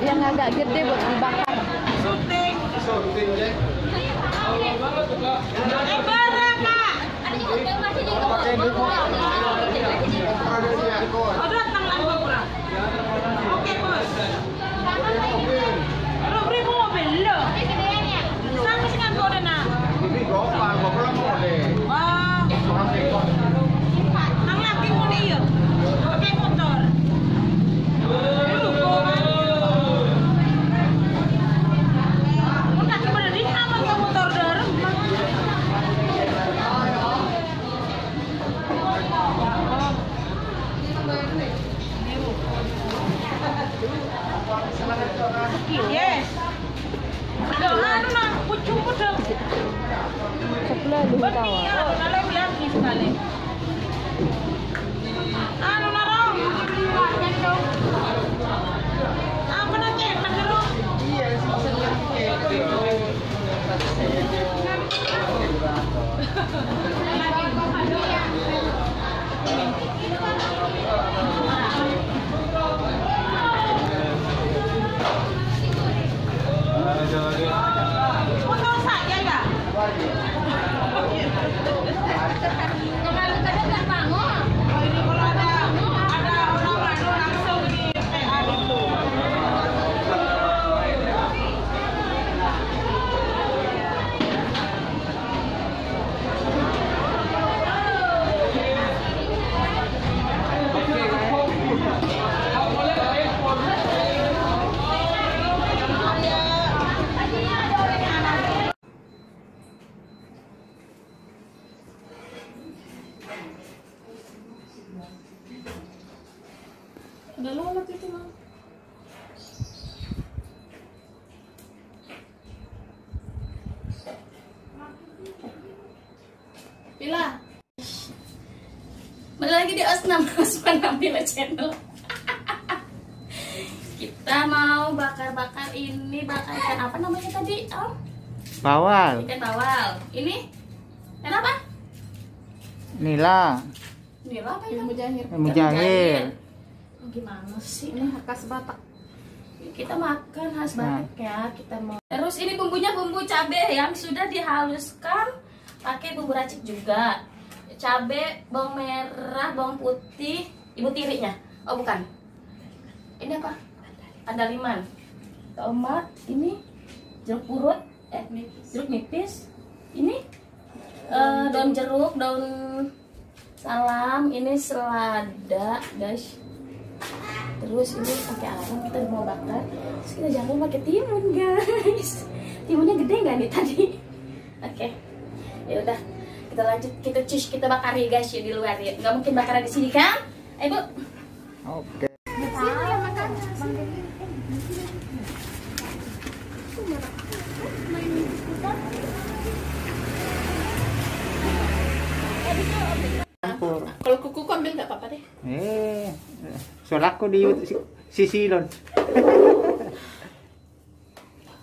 Yang agak gede buat dibakar. Syuting deh. Barang Kak. Oh, datang lah Bang. Oke, Bos. Ribu mobil loh. Sampai sih kan kode nak. Wah. Ang laki mo niyo. Oke motor. Yes. Ano na, kucing mo daw. Sebelah lu tawa. Kalau lagi sekali. Ano na raw? Apa na kaya magro? Yes. Motor saya ya? Kalau nggak bangun. Oh, ini kalau ada orang lalu langsung di PA gitu. Udah lolos itu mah. Bila. Balik lagi di Osnam Bila channel. Kita mau bakar-bakar ini, bakar ikan apa namanya tadi, Om? Bawal. Ikan bawal. Ini ikan apa? Nila. Nila apa itu? Mujahir. Gimana sih? Ini khas Batak. Kita makan khas Batak ya. Kita mau. Terus ini bumbunya bumbu cabai yang sudah dihaluskan pakai bumbu racik juga. Cabai, bawang merah, bawang putih, ibu tirinya. Oh bukan. Ini apa? Andaliman. Tomat, ini jeruk purut, jeruk nipis. Ini daun jeruk, daun salam, ini selada, guys. Terus ini pakai apa? Kita mau bakar. Terus kita jangan lupa pakai timun, guys. Timunnya gede nggak nih tadi? Oke. Ya udah, kita lanjut, kita bakar ya guys ya di luar ya. Nggak mungkin bakar di sini kan? Ayo Bu. Oke. Kalau kuku ambil nggak apa-apa deh. Soalnya di Sisilon.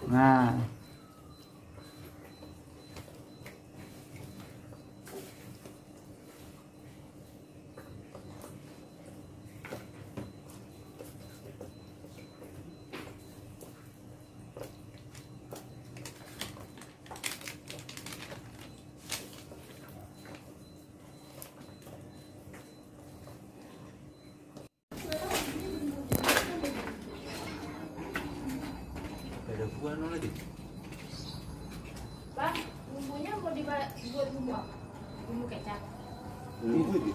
Nah. Ada buah lagi.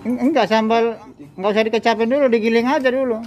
Enggak sambal, enggak usah dikecapin dulu, digiling aja dulu.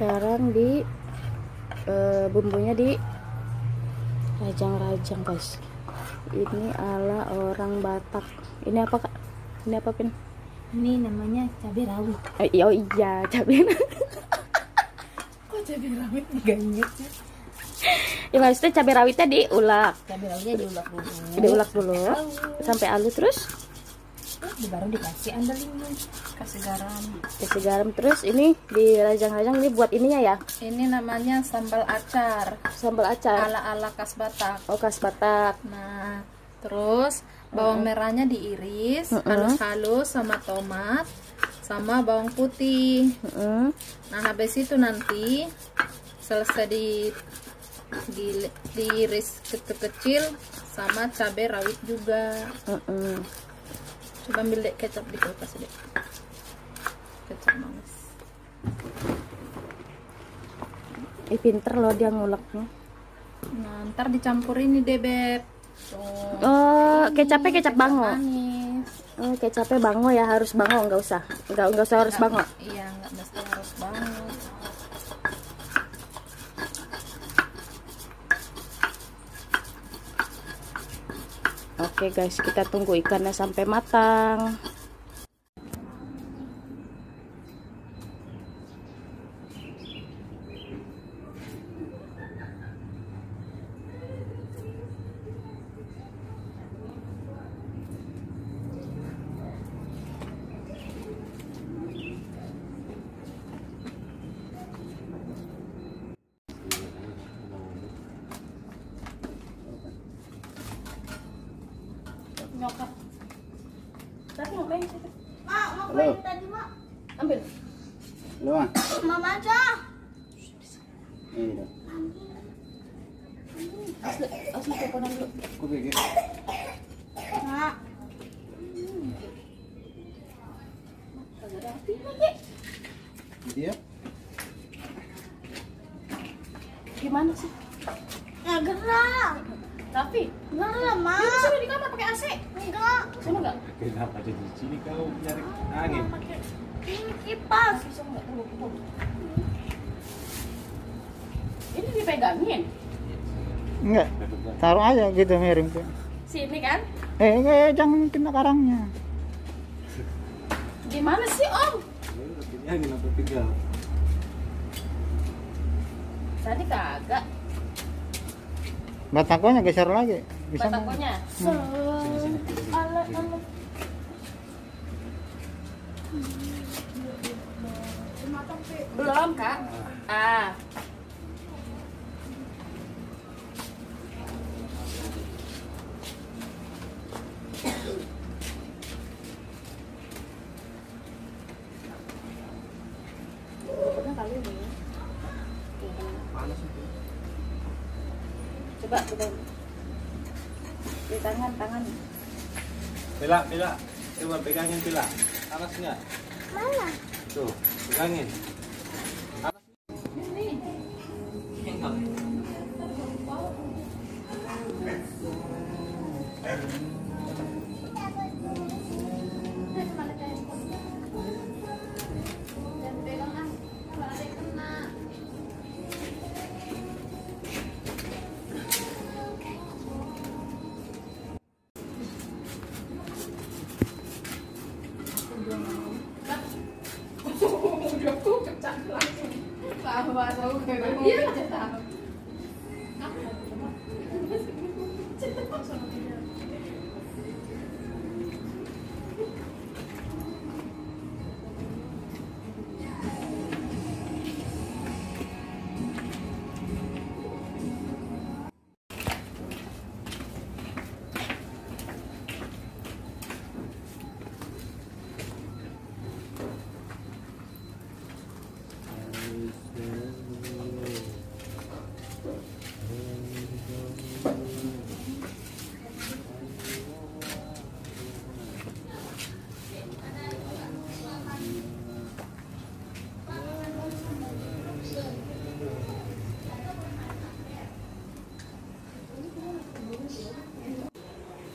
Sekarang di bumbunya di rajang-rajang guys. Ini ala orang Batak. Ini apa kak? Ini apa Pin? Ini namanya cabai rawit. Oh iya cabai. Kok cabai rawit diganyet sih? Ya maksudnya cabai rawitnya diulek. Cabai rawitnya diulek dulu. Diulek dulu sampai halus terus. Baru dikasih andalinya, kasih garam. Kasih garam terus ini dirajang-rajang. Ini buat ininya ya. Ini namanya sambal acar. Sambal acar. Ala khas Batak. Oh khas Batak. Nah, terus bawang merahnya diiris halus-halus sama tomat sama bawang putih. Nah, habis itu nanti selesai diiris kecil-kecil sama cabai rawit juga. Coba ambil dek kecap di kulkas deh. Kecap manis. Pinter loh dia nguleknya. Nah, ntar dicampur ini deh beb. Tuh. Oh, kecapnya kecap bango. Manis. Oh, kecapnya bango ya, harus bango, nggak usah harus bango. Iya, nggak mesti harus bango. Oke guys, kita tunggu ikannya sampai matang. Nyokap. Tapi ngapain sih? Mak, ngapain tadi, Mak? Ambil. Lu ah. Mama aja. Ini dong. Asli teleponan dulu. Aku pikir. Mak. Kagak rapi lagi. Dia. Gimana sih? Ya gerak. Rapi. Gerak, Mak. Dia disuruh di kamar pakai AC. Enggak. Sama enggak? Kenapa ada di sini kau nyari angin? Pakai ini kipas. Bisa enggak? Tunggu. Ini dipegangin. Enggak. Taruh aja gitu miring tuh. Sini kan? Enggak, jangan kena karangnya. Gimana sih Om? Ini angin apa tinggal? Tadi kagak. Batakonya geser lagi. Bisa nggak? Batakonya. Ale. Belum kak. Ah. Pernah kali ini. Panas itu. Coba di tangan. Pila. Coba pegangin pila. Panas nggak? Mana? Tuh, pegangin. Panas. Ini. Enggak. Udah aku pecah langsung. Lama tahu kayak iya tahu.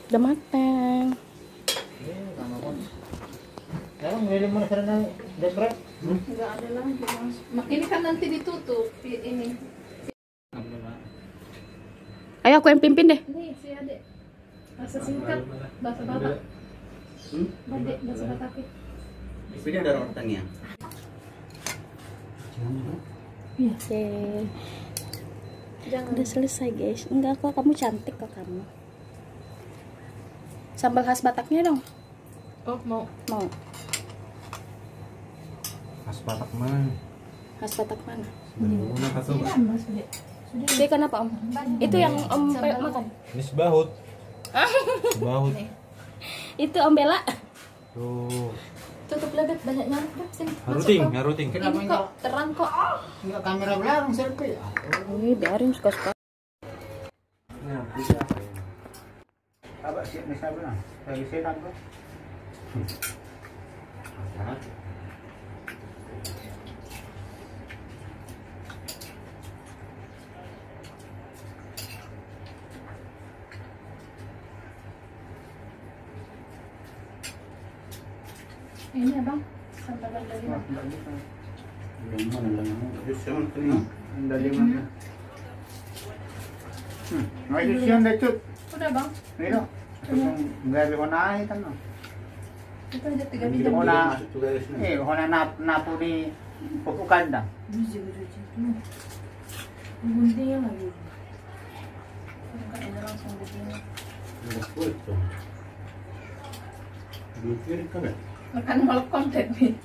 Udah matang. Sekarang milih mana sana jebret? Enggak ada lagi, Mas. Ini kan nanti ditutup ini. Ayo aku yang pimpin deh. Nih si Adek. Bahasa singkat, bahasa Batak. Adek, bahasa Batak. Ini ada rotannya. Iya. Jangan. Udah selesai guys. Enggak kok, kamu cantik kok kamu. Sambal khas Bataknya dong. Oh, mau. Khas Batak mana? Khas Batak mana? Mana khas Batak? Mas, Dek. Dia kenapa om? Itu yang om makan. Ini sebahut. Sebahut. Itu om Bella. Tuh. Tutup lebet banyak nyamuk dah sini. Haruting. Kenapa Ini kok terang kok. enggak kamera belakang selfie? Ini biarin suka-suka. Nah, bisa. Apa sih misal bilang? Saya setan kok. Ini abang, sambal dari mana? Dari mana? Ngayon siya na cut. Udah bang, Nino. Enggak ada naik kan. itu aja 3 Hindi biji. mo na napo ni pupukan dah. Biji. Gunting lagi. Kan ini langsung begini. Makan malah konten nih.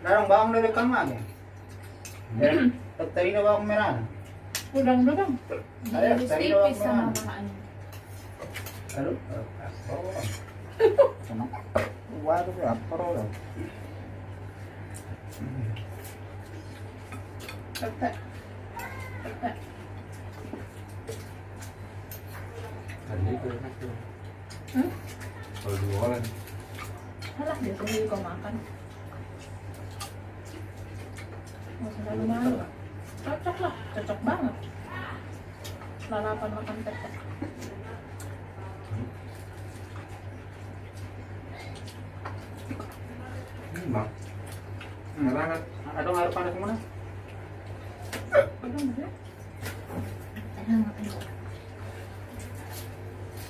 Darang bawang dari kamar ya. Tadi na bawang merah. Udang. Ayo, Diiris tadi tipis doang, sama Bang. makan. Halo. Waduh, apa roh? Petek. Kalau dua orang. Alah, biasanya juga makan. Nggak usah terlalu malu. Cocok lah, cocok banget. Lalapan makan petek. Bang. Merangat. Ada ngaruh panas mana? Udang ya?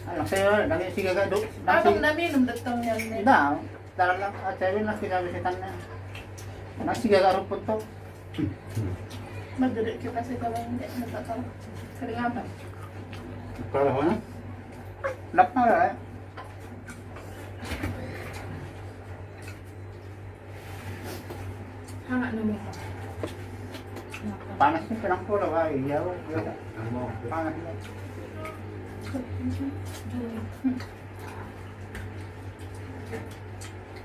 Anak saya dami si gaga duk. Abang na minum datang yan. Dah, dalam lang at sabi na sinabi na. Nasi gaga rumput to. Magduduk kita sih kalau hindi. Natatal. Kering apa? Kalau mana? Lap na lah. Hangat na mo. Panas ni pinang pula ba? Iyaw. Panas ni.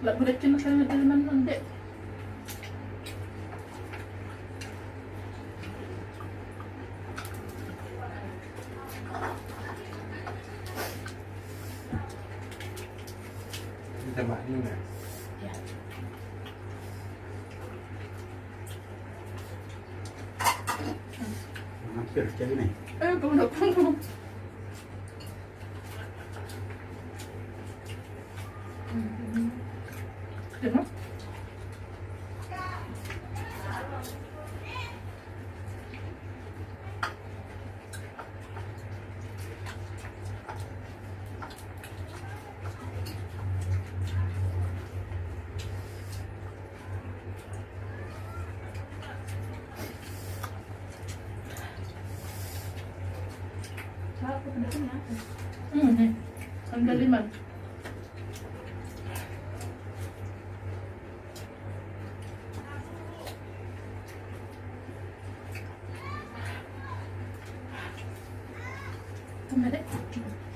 Lah, budak cina kami dalaman hindi. Kita bak ni na. Hampir jadi nih. Kung mo. Diba? Aku pedasnya apa? Nih, ada 5. Tambah deh.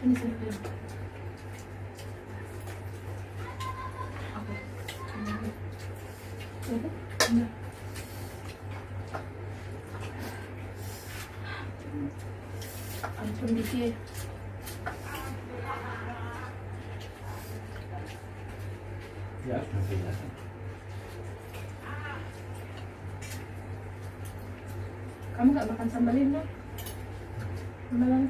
Ini sedikit. Oke. Oke. Enggak. Ampun dikit. Ya, sudah biasa. Kamu nggak makan sambal ini? Sambalan.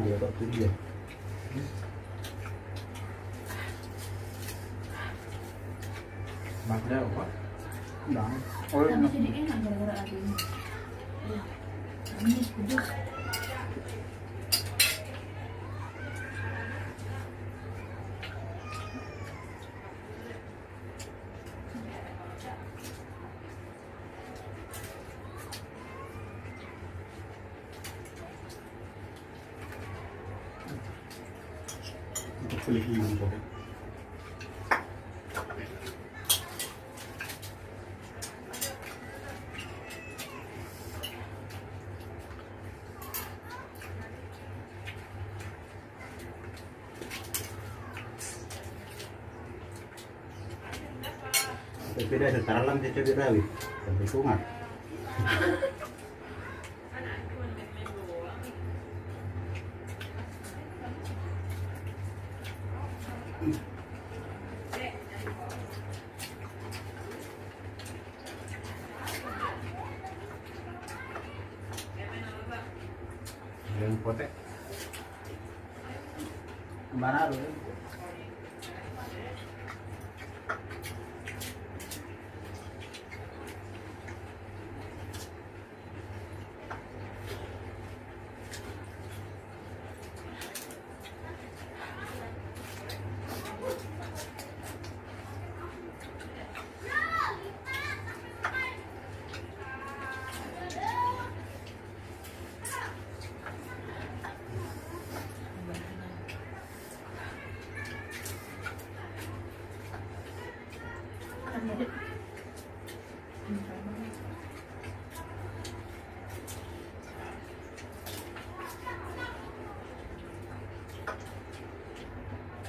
Dia kok tuh dia. Maknya apa? Nah, oh Tapi ini. jadi enak gara-gara ada ini. Iya. Ini kudus. Untuk pilih ini kok. Beda setara lam dia coba rawi sampai kungat. Yang potek. Kemana lu? Tambah deh.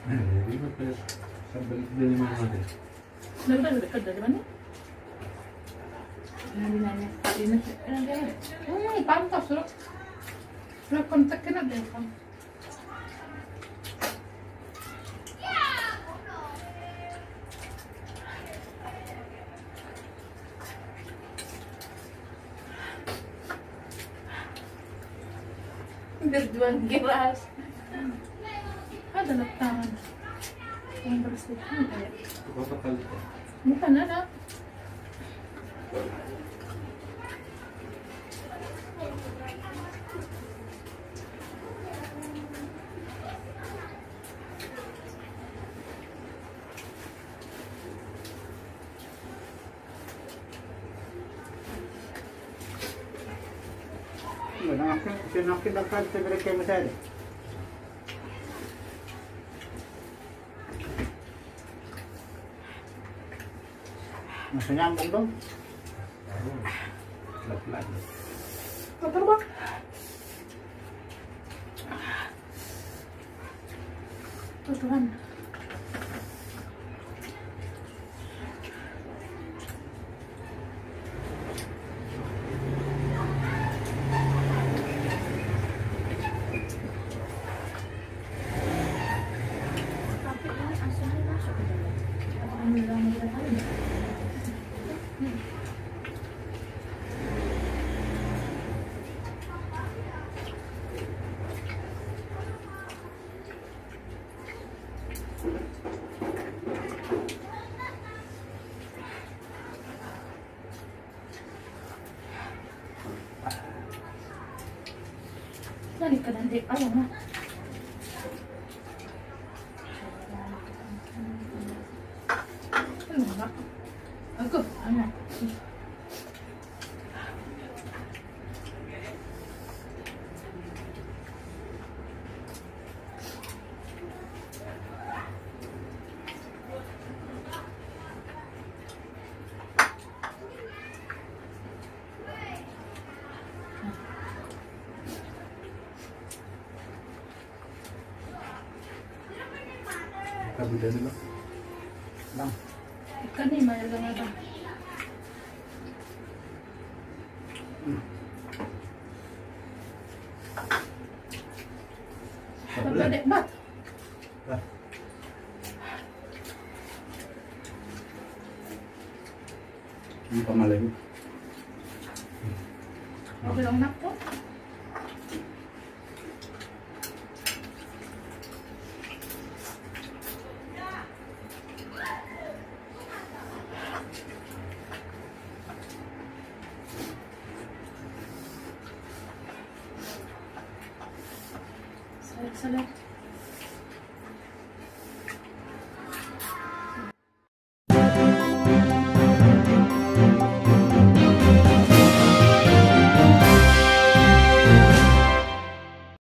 Jadi apa? Sampai dari mana deh? Dari dekat dari mana? Dari mana? Pantas loh. Lo kontaknya ada kan? Berjuang gelas. Ada letangan. Yang bersih kayak. Berapa kali? Bukan ada. Sinakin dekat segera ke mesir. Masih nyambung dong. Pelan-pelan. Kotor bang. Oh Tuhan. Tapi ini asalnya masuk ke dalam. Alhamdulillah mudah kali. ka nanti. Ayaw na. Ano na? Ako, ano? Kabila nila. Bang. Ikan ni, mayroon nga ba? Pagkadek ba? Hindi pa malayo. Okay lang na po. Salat.